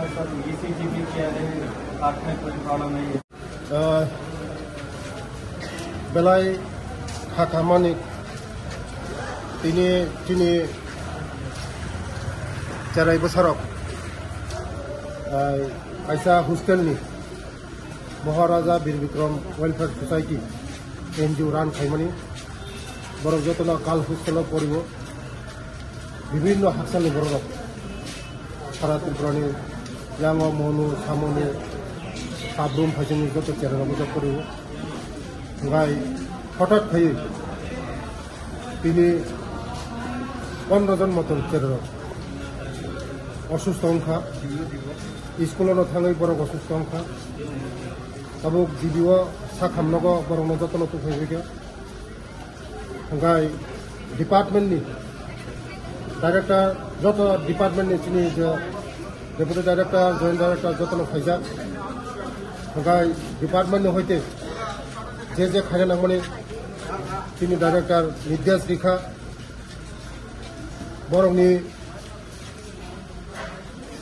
है sir, ECG भी किया है, हार्ट में कोई प्रॉब्लम नहीं है। बेलाय खाखामानि तिनि जेरै बोसोराव आइसा हस्टेलनि महाराजा बीर विक्रम वेलफेयर सोसाइटी NGO रान खाइमानि बरक जतना काल हस्टेलाव पड़िब विभिन्न हाकसालनि बरक सारा त्रिपुरानि यांग मनु सामनि साब्रुम फाइजोंनि जत चेराव मोजां पड़िब ओमफ्राय हठाৎ फैयो তিনি 15 জন মতন চেরাव असुस्थ अंखा स्कूल थांगे बरक असुस्थ अंखा अब गिबियाव सा खामनांगौ बरक जतन तो फैबे ओमफ्राय डिपार्टमेंटनि डायरेक्टर जत डिपार्टमेंटनि तिनि डेपुटी डायरेक्टर जॉइंट डायरेक्टर जतन फैजा ओमफ्राय डिपार्टमेंटनि हयते जे खायनांगौनि तिनि डायरेक्टर निर्देश रेखा बरकनि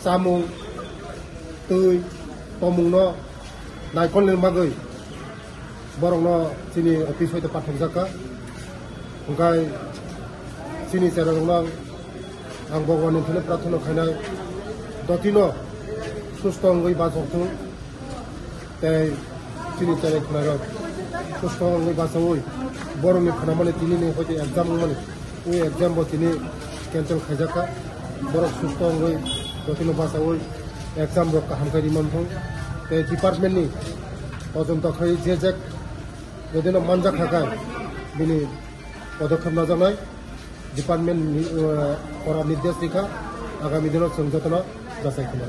सामुं दै तमुंनो नायखलनि बागै बरकनो तिनि अफिस हयते पाठकजाखा ओमफ्राय तिनि चेरावनो आं भगवाननिफ्रायनो प्रार्थना खायनाय दतिनो सुस्थ अंगै बासथों तै तिनि चेराव खानाय सुस्थ अंगै बासावै बरकनि खानामाने तिनि हयते एग्जाम माने ओइ एग्जाम तिनि कैंसल खायजाखा बरक सुस्थ अंगै दतिनो बासावै एग्जाम रक हामखारि मोनथों तै डिपार्टमेंटनि तदन्त खाय जे यदिनो मानजाखाखाय बिनि पदक्षेप नाजानाय डिपार्टमेंट निर्देश रेखा आगामी दिनाव जों जतना जासायखोमा।